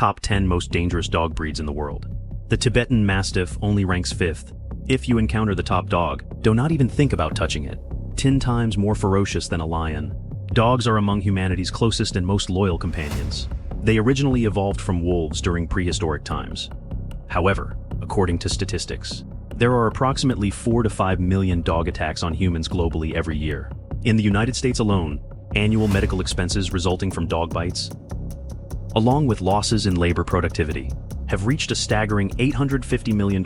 Top 10 most dangerous dog breeds in the world. The Tibetan Mastiff only ranks 5th. If you encounter the top dog, do not even think about touching it. 10 times more ferocious than a lion. Dogs are among humanity's closest and most loyal companions. They originally evolved from wolves during prehistoric times. However, according to statistics, there are approximately 4 to 5 million dog attacks on humans globally every year. In the United States alone, annual medical expenses resulting from dog bites, along with losses in labor productivity, have reached a staggering $850 million.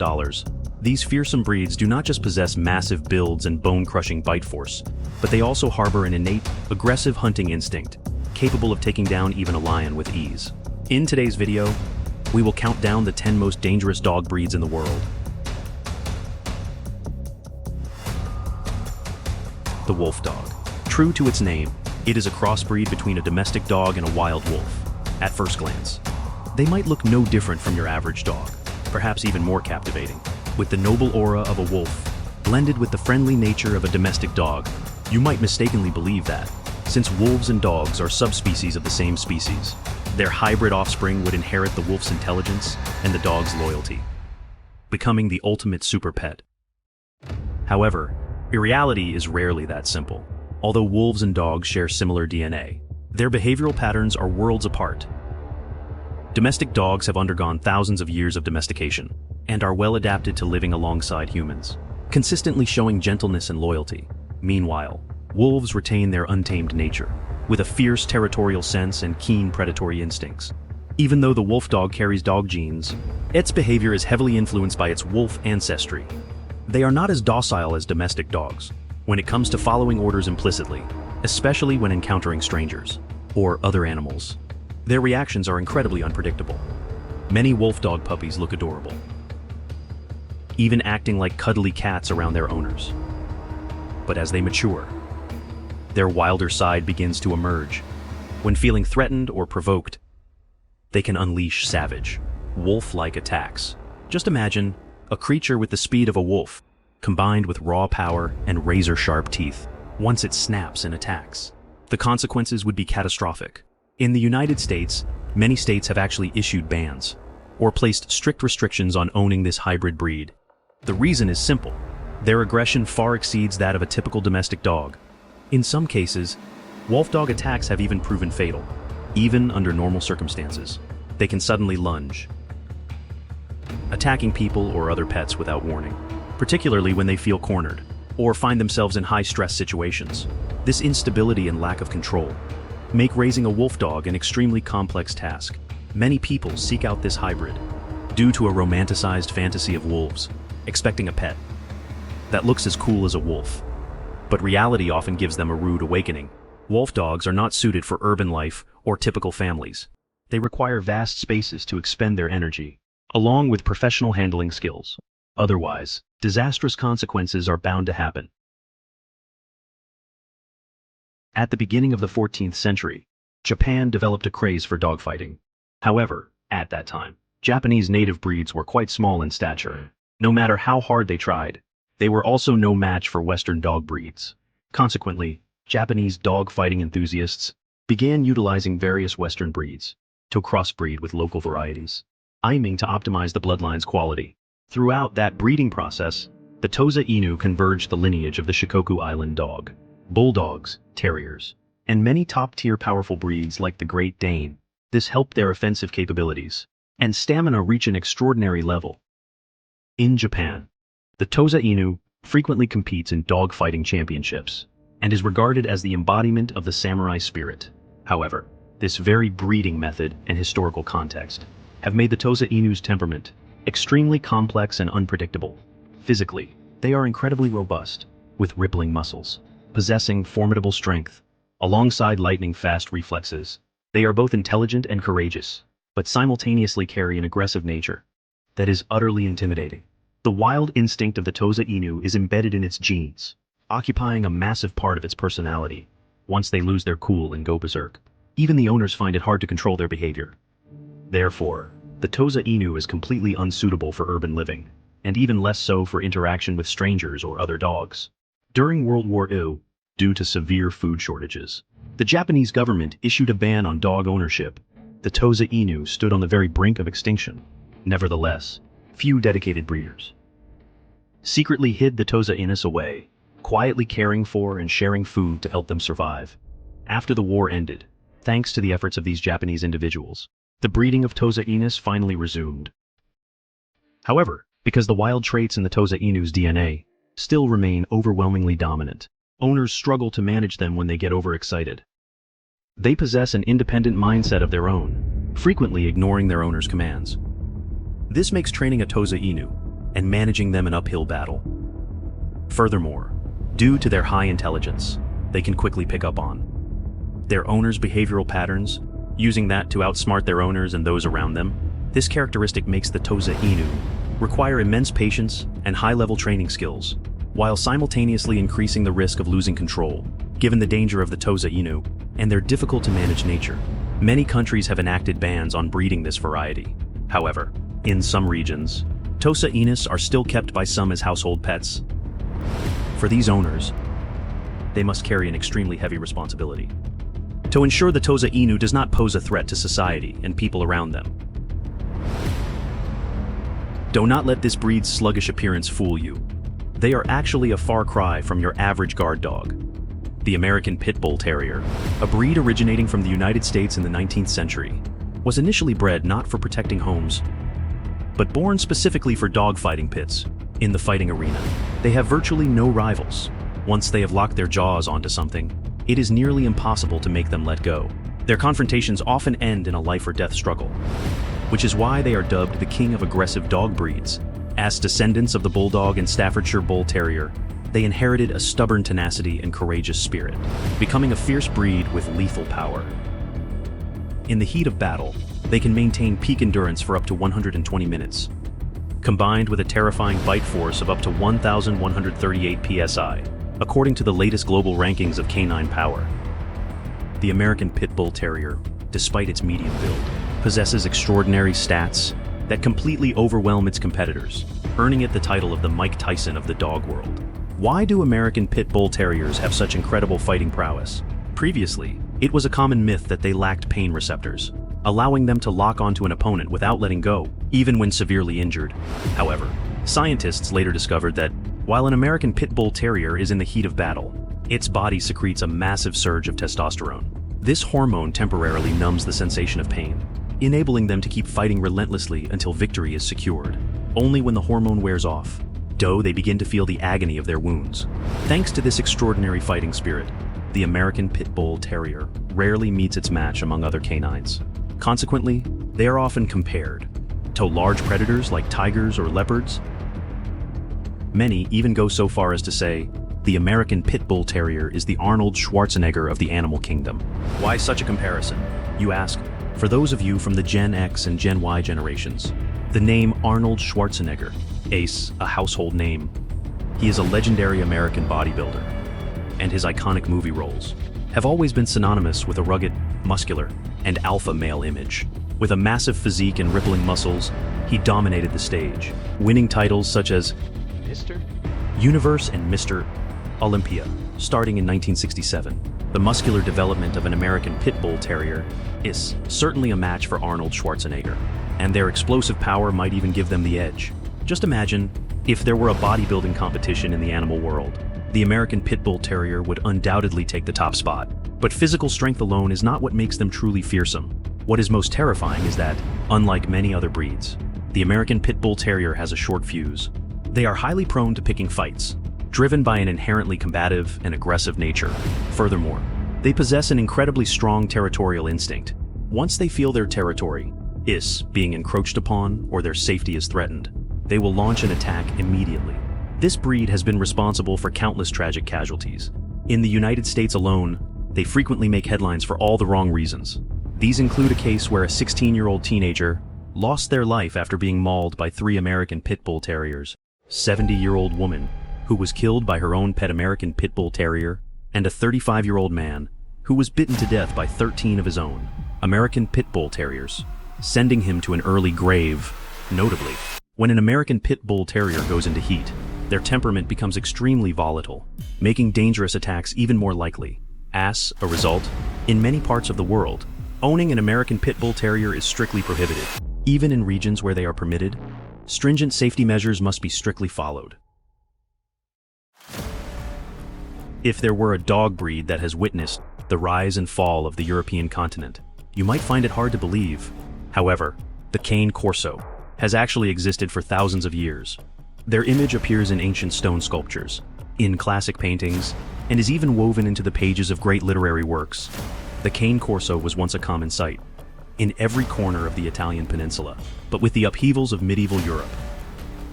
These fearsome breeds do not just possess massive builds and bone-crushing bite force, but they also harbor an innate, aggressive hunting instinct, capable of taking down even a lion with ease. In today's video, we will count down the 10 most dangerous dog breeds in the world. The Wolfdog. True to its name, it is a crossbreed between a domestic dog and a wild wolf. At first glance, they might look no different from your average dog, perhaps even more captivating. With the noble aura of a wolf, blended with the friendly nature of a domestic dog, you might mistakenly believe that, since wolves and dogs are subspecies of the same species, their hybrid offspring would inherit the wolf's intelligence and the dog's loyalty, becoming the ultimate super pet. However, reality is rarely that simple. Although wolves and dogs share similar DNA, their behavioral patterns are worlds apart. Domestic dogs have undergone thousands of years of domestication and are well adapted to living alongside humans, consistently showing gentleness and loyalty. Meanwhile, wolves retain their untamed nature, with a fierce territorial sense and keen predatory instincts. Even though the wolfdog carries dog genes, its behavior is heavily influenced by its wolf ancestry. They are not as docile as domestic dogs when it comes to following orders implicitly, especially when encountering strangers or other animals. Their reactions are incredibly unpredictable. Many wolfdog puppies look adorable, even acting like cuddly cats around their owners. But as they mature, their wilder side begins to emerge. When feeling threatened or provoked, they can unleash savage, wolf-like attacks. Just imagine a creature with the speed of a wolf, combined with raw power and razor-sharp teeth. Once it snaps and attacks, the consequences would be catastrophic. In the United States, many states have actually issued bans or placed strict restrictions on owning this hybrid breed. The reason is simple. Their aggression far exceeds that of a typical domestic dog. In some cases, wolfdog attacks have even proven fatal. Even under normal circumstances, they can suddenly lunge, attacking people or other pets without warning, particularly when they feel cornered or find themselves in high-stress situations. This instability and lack of control make raising a wolfdog an extremely complex task. Many people seek out this hybrid due to a romanticized fantasy of wolves, expecting a pet that looks as cool as a wolf. But reality often gives them a rude awakening. Wolfdogs are not suited for urban life or typical families. They require vast spaces to expend their energy, along with professional handling skills. Otherwise, disastrous consequences are bound to happen. At the beginning of the 14th century, Japan developed a craze for dogfighting. However, at that time, Japanese native breeds were quite small in stature. No matter how hard they tried, they were also no match for Western dog breeds. Consequently, Japanese dog-fighting enthusiasts began utilizing various Western breeds to crossbreed with local varieties, aiming to optimize the bloodline's quality. Throughout that breeding process, the Tosa Inu converged the lineage of the Shikoku Island dog, bulldogs, terriers, and many top-tier powerful breeds like the Great Dane. This helped their offensive capabilities and stamina reach an extraordinary level. In Japan, the Tosa Inu frequently competes in dog-fighting championships and is regarded as the embodiment of the samurai spirit. However, this very breeding method and historical context have made the Tosa Inu's temperament extremely complex and unpredictable. Physically, they are incredibly robust, with rippling muscles, possessing formidable strength, alongside lightning-fast reflexes. They are both intelligent and courageous, but simultaneously carry an aggressive nature that is utterly intimidating. The wild instinct of the Tosa Inu is embedded in its genes, occupying a massive part of its personality. Once they lose their cool and go berserk, even the owners find it hard to control their behavior. Therefore, the Tosa Inu is completely unsuitable for urban living, and even less so for interaction with strangers or other dogs. During World War II, due to severe food shortages, the Japanese government issued a ban on dog ownership. the Tosa Inu stood on the very brink of extinction. Nevertheless, few dedicated breeders secretly hid the Tosa Inus away, quietly caring for and sharing food to help them survive. After the war ended, thanks to the efforts of these Japanese individuals, the breeding of Tosa Inus finally resumed. However, because the wild traits in the Tosa Inu's DNA still remain overwhelmingly dominant, owners struggle to manage them when they get overexcited. They possess an independent mindset of their own, frequently ignoring their owner's commands. This makes training a Tosa Inu and managing them an uphill battle. Furthermore, due to their high intelligence, they can quickly pick up on their owner's behavioral patterns, using that to outsmart their owners and those around them. This characteristic makes the Tosa Inu require immense patience and high-level training skills, while simultaneously increasing the risk of losing control, given the danger of the Tosa Inu and their difficult-to-manage nature. Many countries have enacted bans on breeding this variety. However, in some regions, Tosa Inus are still kept by some as household pets. For these owners, they must carry an extremely heavy responsibility to ensure the Tosa Inu does not pose a threat to society and people around them. Do not let this breed's sluggish appearance fool you. They are actually a far cry from your average guard dog. The American PitBull Terrier, a breed originating from the United States in the 19th century, was initially bred not for protecting homes, but born specifically for dog-fighting pits. In the fighting arena, they have virtually no rivals. Once they have locked their jaws onto something, it is nearly impossible to make them let go. Their confrontations often end in a life-or-death struggle, which is why they are dubbed the king of aggressive dog breeds. As descendants of the Bulldog and Staffordshire Bull Terrier, they inherited a stubborn tenacity and courageous spirit, becoming a fierce breed with lethal power. In the heat of battle, they can maintain peak endurance for up to 120 minutes, combined with a terrifying bite force of up to 1,138 psi, according to the latest global rankings of canine power. The American PitBull Terrier, despite its medium build, possesses extraordinary stats that completely overwhelm its competitors, earning it the title of the Mike Tyson of the dog world. Why do American PitBull Terriers have such incredible fighting prowess? Previously, it was a common myth that they lacked pain receptors, allowing them to lock onto an opponent without letting go, even when severely injured. However, scientists later discovered that while an American PitBull Terrier is in the heat of battle, its body secretes a massive surge of testosterone. This hormone temporarily numbs the sensation of pain, enabling them to keep fighting relentlessly until victory is secured. Only when the hormone wears off, they begin to feel the agony of their wounds. Thanks to this extraordinary fighting spirit, the American PitBull Terrier rarely meets its match among other canines. Consequently, they are often compared to large predators like tigers or leopards. Many even go so far as to say, the American PitBull Terrier is the Arnold Schwarzenegger of the animal kingdom. Why such a comparison, you ask? For those of you from the Gen X and Gen Y generations, the name Arnold Schwarzenegger, Ace, a household name. He is a legendary American bodybuilder, and his iconic movie roles have always been synonymous with a rugged, muscular, and alpha male image. With a massive physique and rippling muscles, he dominated the stage, winning titles such as Mr. Universe and Mr. Olympia. Starting in 1967, the muscular development of an American PitBull Terrier is certainly a match for Arnold Schwarzenegger, and their explosive power might even give them the edge. Just imagine if there were a bodybuilding competition in the animal world. The American PitBull Terrier would undoubtedly take the top spot. But physical strength alone is not what makes them truly fearsome. What is most terrifying is that, unlike many other breeds, the American PitBull Terrier has a short fuse. They are highly prone to picking fights, driven by an inherently combative and aggressive nature. Furthermore, they possess an incredibly strong territorial instinct. Once they feel their territory is being encroached upon or their safety is threatened, they will launch an attack immediately. This breed has been responsible for countless tragic casualties. In the United States alone, they frequently make headlines for all the wrong reasons. These include a case where a 16-year-old teenager lost their life after being mauled by 3 American PitBull Terriers, 70-year-old woman who was killed by her own pet American PitBull Terrier, and a 35-year-old man who was bitten to death by 13 of his own American PitBull Terriers, sending him to an early grave. Notably, when an American PitBull Terrier goes into heat, their temperament becomes extremely volatile, making dangerous attacks even more likely. As a result, in many parts of the world, Owning an American Pit Bull Terrier is strictly prohibited. Even in regions where they are permitted, stringent safety measures must be strictly followed. If there were a dog breed that has witnessed the rise and fall of the European continent, you might find it hard to believe. However, the cane Corso has actually existed for thousands of years. Their image appears in ancient stone sculptures, in classic paintings, and is even woven into the pages of great literary works. The cane Corso was once a common sight in every corner of the Italian peninsula, but with the upheavals of medieval Europe,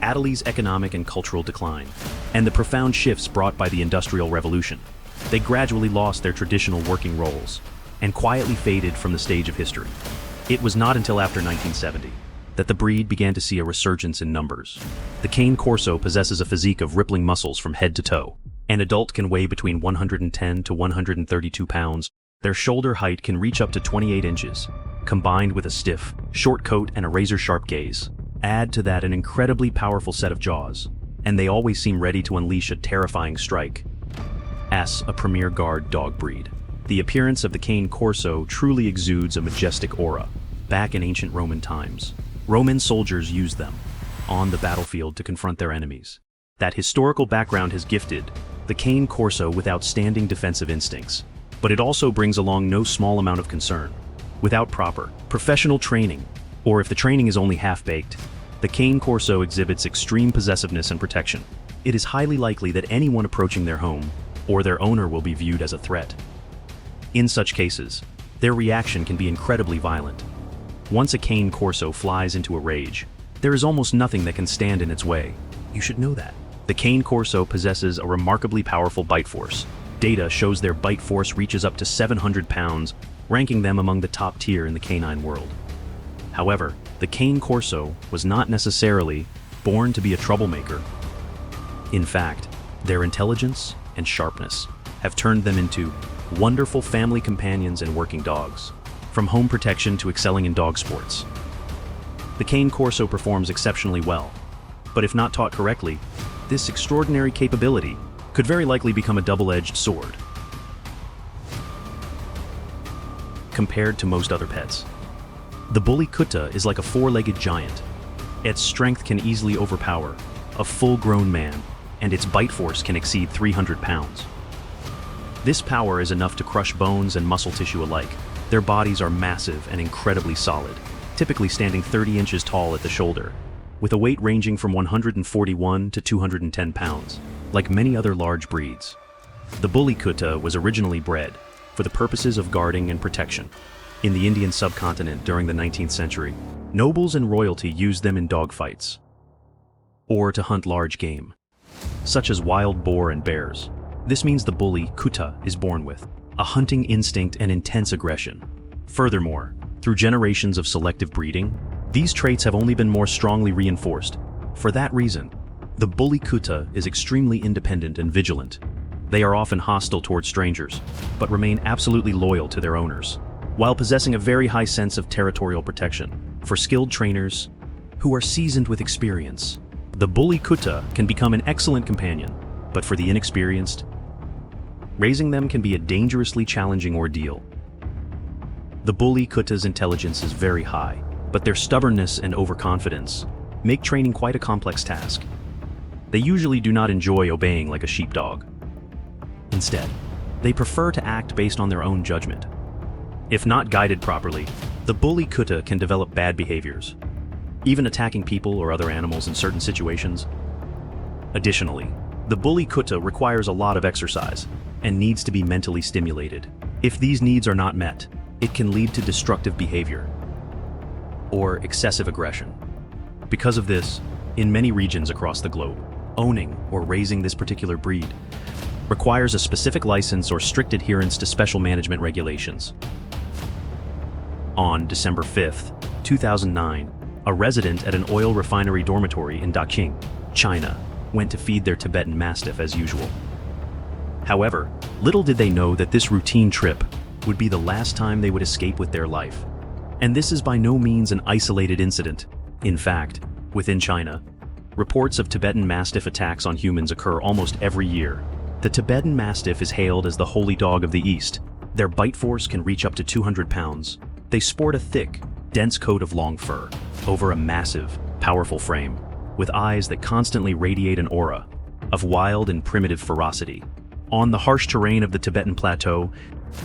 Italy's economic and cultural decline, and the profound shifts brought by the Industrial Revolution, they gradually lost their traditional working roles and quietly faded from the stage of history. It was not until after 1970 that the breed began to see a resurgence in numbers. The cane Corso possesses a physique of rippling muscles from head to toe. An adult can weigh between 110 to 132 pounds. Their shoulder height can reach up to 28 inches, combined with a stiff, short coat and a razor-sharp gaze. Add to that an incredibly powerful set of jaws, and they always seem ready to unleash a terrifying strike. As a premier guard dog breed, the appearance of the cane Corso truly exudes a majestic aura. Back in ancient Roman times, Roman soldiers used them on the battlefield to confront their enemies. That historical background has gifted the cane Corso with outstanding defensive instincts, but it also brings along no small amount of concern. Without proper, professional training, or if the training is only half-baked, the cane Corso exhibits extreme possessiveness and protection. It is highly likely that anyone approaching their home or their owner will be viewed as a threat. In such cases, their reaction can be incredibly violent. Once a cane Corso flies into a rage, there is almost nothing that can stand in its way. You should know that. The cane Corso possesses a remarkably powerful bite force. Data shows their bite force reaches up to 700 pounds, ranking them among the top tier in the canine world. However, the cane Corso was not necessarily born to be a troublemaker. In fact, their intelligence and sharpness have turned them into wonderful family companions and working dogs, from home protection to excelling in dog sports. The cane Corso performs exceptionally well, but if not taught correctly, this extraordinary capability could very likely become a double-edged sword compared to most other pets. The bully Kutta is like a four-legged giant. Its strength can easily overpower a full-grown man, and its bite force can exceed 300 pounds. This power is enough to crush bones and muscle tissue alike. Their bodies are massive and incredibly solid, typically standing 30 inches tall at the shoulder, with a weight ranging from 141 to 210 pounds. Like many other large breeds, the bully Kutta was originally bred for the purposes of guarding and protection. In the Indian subcontinent during the 19th century, nobles and royalty used them in dogfights, or to hunt large game, such as wild boar and bears. This means the bully Kutta is born with a hunting instinct and intense aggression. Furthermore, through generations of selective breeding, these traits have only been more strongly reinforced. For that reason, the bully Kutta is extremely independent and vigilant. They are often hostile towards strangers, but remain absolutely loyal to their owners, while possessing a very high sense of territorial protection. For skilled trainers who are seasoned with experience, the bully Kutta can become an excellent companion, but for the inexperienced, raising them can be a dangerously challenging ordeal. The bully Kutta's intelligence is very high, but their stubbornness and overconfidence make training quite a complex task. They usually do not enjoy obeying like a sheepdog. Instead, they prefer to act based on their own judgment. If not guided properly, the bully Kutta can develop bad behaviors, even attacking people or other animals in certain situations. Additionally, the bully Kutta requires a lot of exercise and needs to be mentally stimulated. If these needs are not met, it can lead to destructive behavior or excessive aggression. Because of this, in many regions across the globe, owning or raising this particular breed requires a specific license or strict adherence to special management regulations. On December 5, 2009, a resident at an oil refinery dormitory in Daqing, China, went to feed their Tibetan Mastiff as usual. However, little did they know that this routine trip would be the last time they would escape with their life. And this is by no means an isolated incident. In fact, within China, reports of Tibetan Mastiff attacks on humans occur almost every year. The Tibetan Mastiff is hailed as the holy dog of the East. Their bite force can reach up to 200 pounds, They sport a thick, dense coat of long fur over a massive, powerful frame, with eyes that constantly radiate an aura of wild and primitive ferocity. On the harsh terrain of the Tibetan Plateau,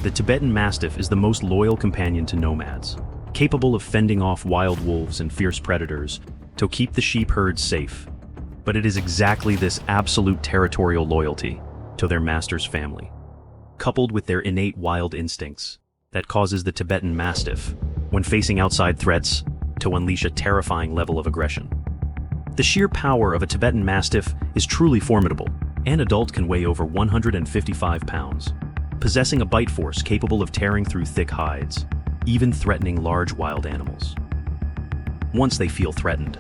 the Tibetan Mastiff is the most loyal companion to nomads, capable of fending off wild wolves and fierce predators to keep the sheep herds safe. But it is exactly this absolute territorial loyalty to their master's family, coupled with their innate wild instincts, that causes the Tibetan Mastiff, when facing outside threats, to unleash a terrifying level of aggression. The sheer power of a Tibetan Mastiff is truly formidable. An adult can weigh over 155 pounds, possessing a bite force capable of tearing through thick hides, even threatening large wild animals. Once they feel threatened,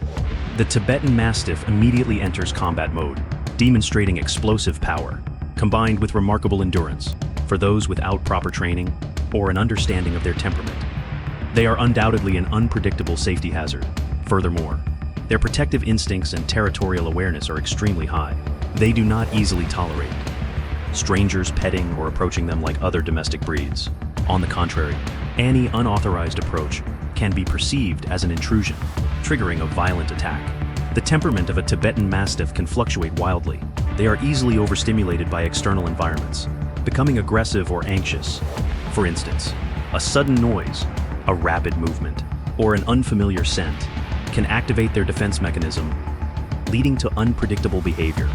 the Tibetan Mastiff immediately enters combat mode, demonstrating explosive power, combined with remarkable endurance for those without proper training or an understanding of their temperament. They are undoubtedly an unpredictable safety hazard. Furthermore, their protective instincts and territorial awareness are extremely high. They do not easily tolerate strangers petting or approaching them like other domestic breeds. On the contrary, any unauthorized approach can be perceived as an intrusion, triggering a violent attack. The temperament of a Tibetan Mastiff can fluctuate wildly. They are easily overstimulated by external environments, becoming aggressive or anxious. For instance, a sudden noise, a rapid movement, or an unfamiliar scent can activate their defense mechanism, leading to unpredictable behavior.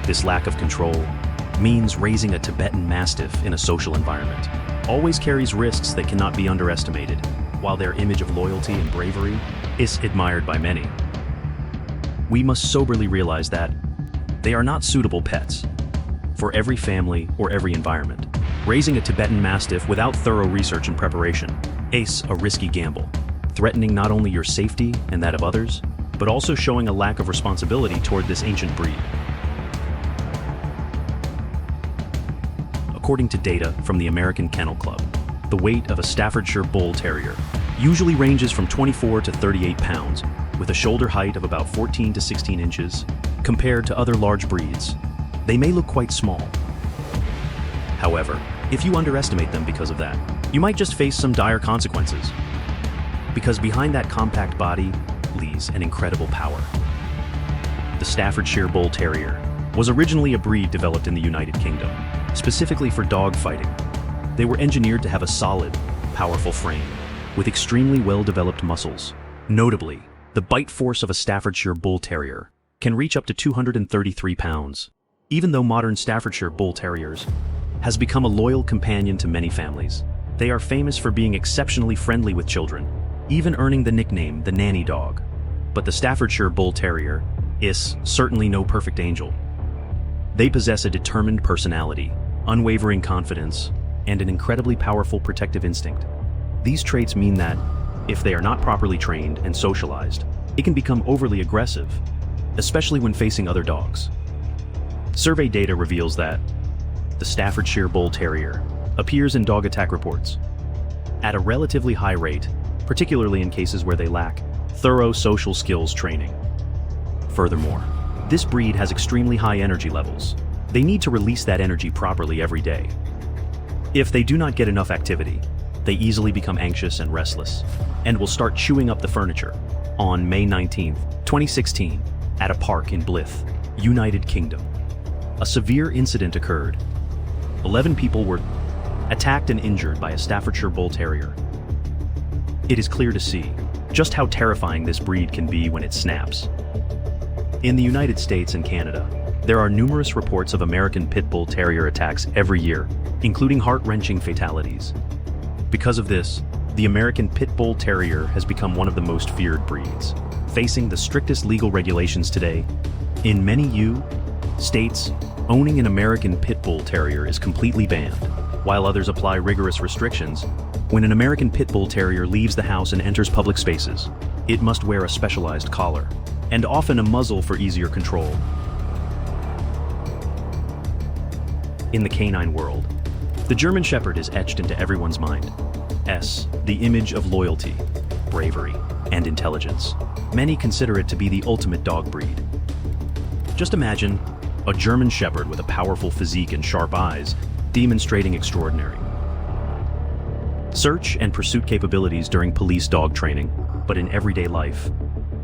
This lack of control means raising a Tibetan Mastiff in a social environment always carries risks that cannot be underestimated. While their image of loyalty and bravery is admired by many, we must soberly realize that they are not suitable pets for every family or every environment. Raising a Tibetan Mastiff without thorough research and preparation is a risky gamble, threatening not only your safety and that of others, but also showing a lack of responsibility toward this ancient breed. According to data from the American Kennel Club, the weight of a Staffordshire Bull Terrier usually ranges from 24 to 38 pounds, with a shoulder height of about 14 to 16 inches. Compared to other large breeds, they may look quite small. However, if you underestimate them because of that, you might just face some dire consequences. Because behind that compact body lies an incredible power. The Staffordshire Bull Terrier was originally a breed developed in the United Kingdom, specifically for dog fighting. They were engineered to have a solid, powerful frame, with extremely well-developed muscles. Notably, the bite force of a Staffordshire Bull Terrier can reach up to 233 pounds. Even though modern Staffordshire Bull Terriers has become a loyal companion to many families, they are famous for being exceptionally friendly with children, even earning the nickname the nanny dog. But the Staffordshire Bull Terrier is certainly no perfect angel. They possess a determined personality, unwavering confidence, and an incredibly powerful protective instinct. These traits mean that, if they are not properly trained and socialized, it can become overly aggressive, especially when facing other dogs. Survey data reveals that the Staffordshire Bull Terrier appears in dog attack reports at a relatively high rate, particularly in cases where they lack thorough social skills training. Furthermore, this breed has extremely high energy levels. They need to release that energy properly every day. If they do not get enough activity, they easily become anxious and restless, and will start chewing up the furniture. On May 19, 2016, at a park in Blyth, United Kingdom, a severe incident occurred. 11 people were attacked and injured by a Staffordshire Bull Terrier. It is clear to see just how terrifying this breed can be when it snaps. In the United States and Canada, there are numerous reports of American Pit Bull Terrier attacks every year, including heart-wrenching fatalities. Because of this, the American Pit Bull Terrier has become one of the most feared breeds, facing the strictest legal regulations today. In many states, owning an American Pit Bull Terrier is completely banned, while others apply rigorous restrictions. When an American Pit Bull Terrier leaves the house and enters public spaces, it must wear a specialized collar, and often a muzzle for easier control. In the canine world, the German Shepherd is etched into everyone's mind. The image of loyalty, bravery, and intelligence. Many consider it to be the ultimate dog breed. Just imagine a German Shepherd with a powerful physique and sharp eyes, demonstrating extraordinary search and pursuit capabilities during police dog training, but in everyday life,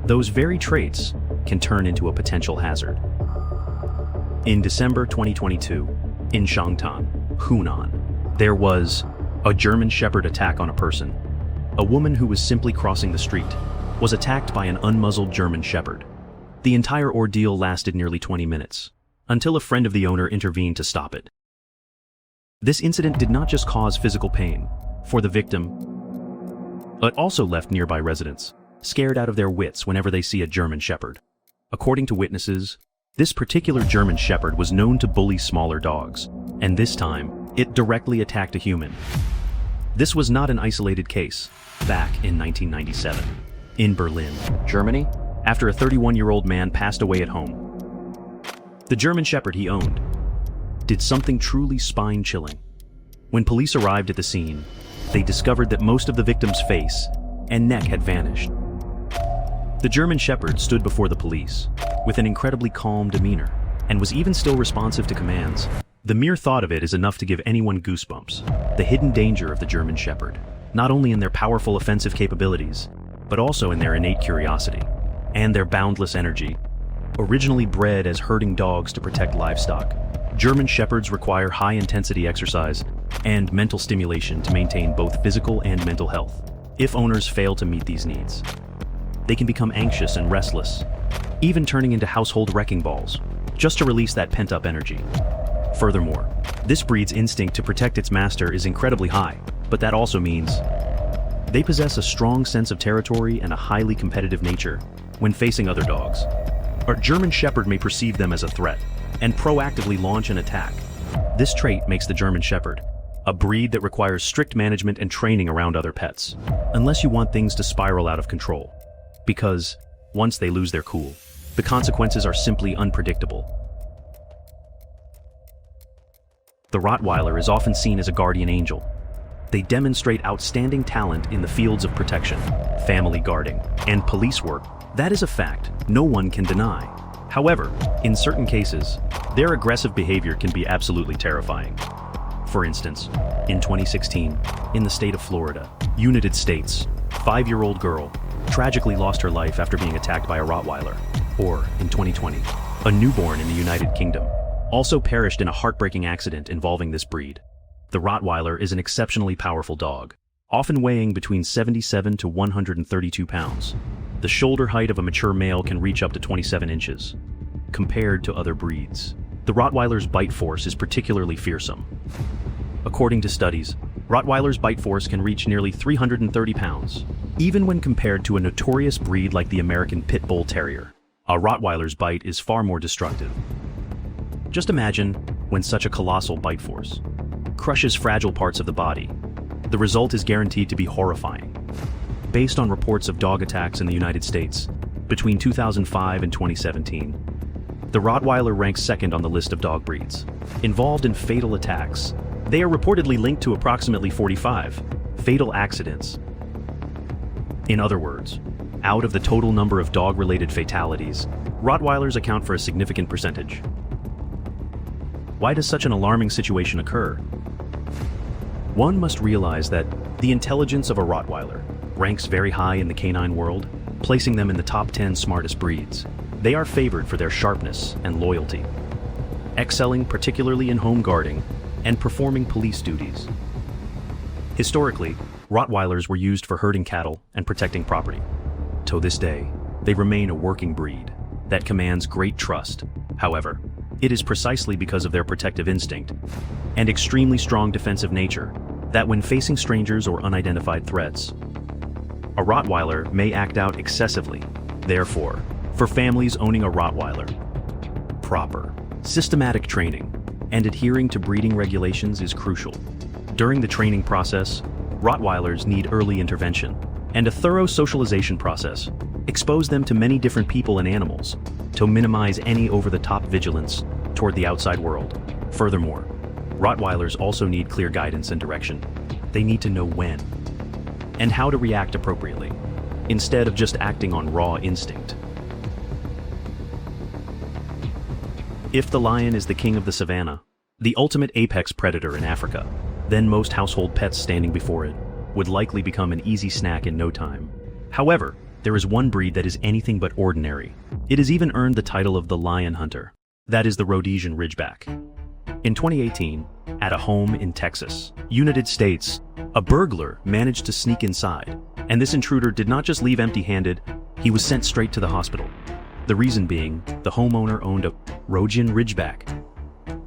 those very traits can turn into a potential hazard. In December 2022, in Shangtan, Hunan, there was a German Shepherd attack on a person. A woman who was simply crossing the street was attacked by an unmuzzled German Shepherd. The entire ordeal lasted nearly 20 minutes, until a friend of the owner intervened to stop it. This incident did not just cause physical pain for the victim, but also left nearby residents scared out of their wits whenever they see a German Shepherd. According to witnesses, this particular German Shepherd was known to bully smaller dogs, and this time, it directly attacked a human. This was not an isolated case. Back in 1997, in Berlin, Germany, after a 31-year-old man passed away at home, the German Shepherd he owned did something truly spine-chilling. When police arrived at the scene, they discovered that most of the victim's face and neck had vanished. The German Shepherd stood before the police with an incredibly calm demeanor and was even still responsive to commands. The mere thought of it is enough to give anyone goosebumps. The hidden danger of the German Shepherd, not only in their powerful offensive capabilities, but also in their innate curiosity and their boundless energy. Originally bred as herding dogs to protect livestock, German Shepherds require high-intensity exercise and mental stimulation to maintain both physical and mental health. If owners fail to meet these needs, they can become anxious and restless, even turning into household wrecking balls, just to release that pent-up energy. Furthermore, this breed's instinct to protect its master is incredibly high, but that also means they possess a strong sense of territory and a highly competitive nature when facing other dogs. A German Shepherd may perceive them as a threat and proactively launch an attack. This trait makes the German Shepherd a breed that requires strict management and training around other pets, unless you want things to spiral out of control. Because once they lose their cool, the consequences are simply unpredictable. The Rottweiler is often seen as a guardian angel. They demonstrate outstanding talent in the fields of protection, family guarding, and police work. That is a fact no one can deny. However, in certain cases, their aggressive behavior can be absolutely terrifying. For instance, in 2016, in the state of Florida, United States, 5-year-old girl tragically lost her life after being attacked by a Rottweiler. Or, in 2020, a newborn in the United Kingdom also perished in a heartbreaking accident involving this breed. The Rottweiler is an exceptionally powerful dog, often weighing between 77 to 132 pounds. The shoulder height of a mature male can reach up to 27 inches. Compared to other breeds, the Rottweiler's bite force is particularly fearsome. According to studies, Rottweiler's bite force can reach nearly 330 pounds. Even when compared to a notorious breed like the American PitBull Terrier, a Rottweiler's bite is far more destructive. Just imagine when such a colossal bite force crushes fragile parts of the body. The result is guaranteed to be horrifying. Based on reports of dog attacks in the United States between 2005 and 2017, the Rottweiler ranks second on the list of dog breeds involved in fatal attacks. They are reportedly linked to approximately 45 fatal accidents. In other words, out of the total number of dog-related fatalities, Rottweilers account for a significant percentage. Why does such an alarming situation occur? One must realize that the intelligence of a Rottweiler ranks very high in the canine world, placing them in the top 10 smartest breeds. They are favored for their sharpness and loyalty, excelling particularly in home guarding and performing police duties. Historically, Rottweilers were used for herding cattle and protecting property. To this day, they remain a working breed that commands great trust. However, it is precisely because of their protective instinct and extremely strong defensive nature that when facing strangers or unidentified threats, a Rottweiler may act out excessively. Therefore, for families owning a Rottweiler, proper, systematic training and adhering to breeding regulations is crucial. During the training process, Rottweilers need early intervention and a thorough socialization process. Expose them to many different people and animals to minimize any over-the-top vigilance toward the outside world. Furthermore, Rottweilers also need clear guidance and direction. They need to know when and how to react appropriately, instead of just acting on raw instinct. If the lion is the king of the savannah, the ultimate apex predator in Africa, then most household pets standing before it would likely become an easy snack in no time. However, there is one breed that is anything but ordinary. It has even earned the title of the Lion Hunter. That is the Rhodesian Ridgeback. In 2018, at a home in Texas, United States, a burglar managed to sneak inside, and this intruder did not just leave empty-handed, he was sent straight to the hospital. The reason being, the homeowner owned a Rhodesian Ridgeback.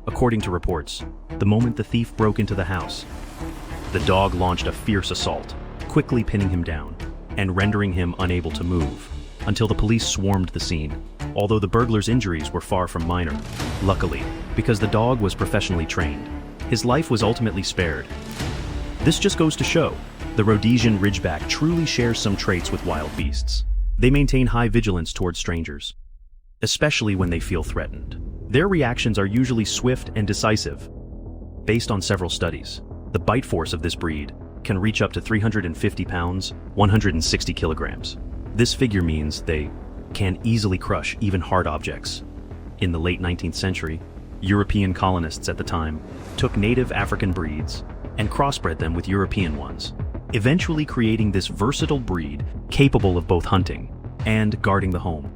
According to reports, the moment the thief broke into the house, the dog launched a fierce assault, quickly pinning him down and rendering him unable to move, until the police swarmed the scene. Although the burglar's injuries were far from minor, luckily, because the dog was professionally trained, his life was ultimately spared. This just goes to show, the Rhodesian Ridgeback truly shares some traits with wild beasts. They maintain high vigilance towards strangers, especially when they feel threatened. Their reactions are usually swift and decisive. Based on several studies, the bite force of this breed can reach up to 350 pounds, 160 kilograms. This figure means they can easily crush even hard objects. In the late 19th century, European colonists at the time took native African breeds and crossbred them with European ones, eventually creating this versatile breed capable of both hunting and guarding the home.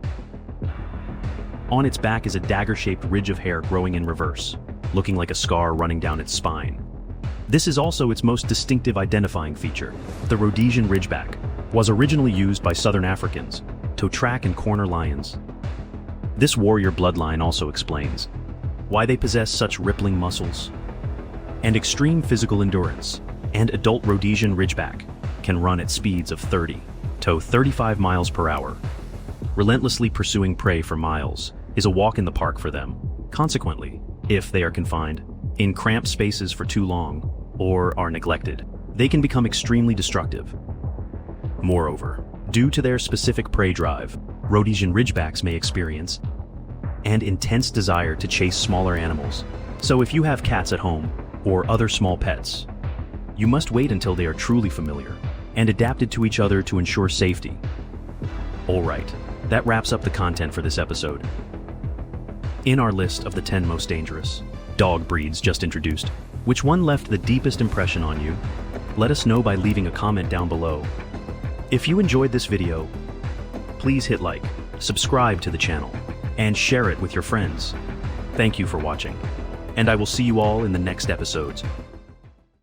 On its back is a dagger-shaped ridge of hair growing in reverse, looking like a scar running down its spine. This is also its most distinctive identifying feature. The Rhodesian Ridgeback was originally used by southern Africans to track and corner lions. This warrior bloodline also explains why they possess such rippling muscles and extreme physical endurance. And adult Rhodesian Ridgeback can run at speeds of 30 to 35 miles per hour. Relentlessly pursuing prey for miles is a walk in the park for them. Consequently, if they are confined in cramped spaces for too long or are neglected, they can become extremely destructive. Moreover, due to their specific prey drive, Rhodesian Ridgebacks may experience an intense desire to chase smaller animals. So if you have cats at home or other small pets, you must wait until they are truly familiar and adapted to each other to ensure safety. Alright, that wraps up the content for this episode. In our list of the 10 most dangerous dog breeds just introduced, which one left the deepest impression on you? Let us know by leaving a comment down below. If you enjoyed this video, please hit like, subscribe to the channel, and share it with your friends. Thank you for watching, and I will see you all in the next episodes.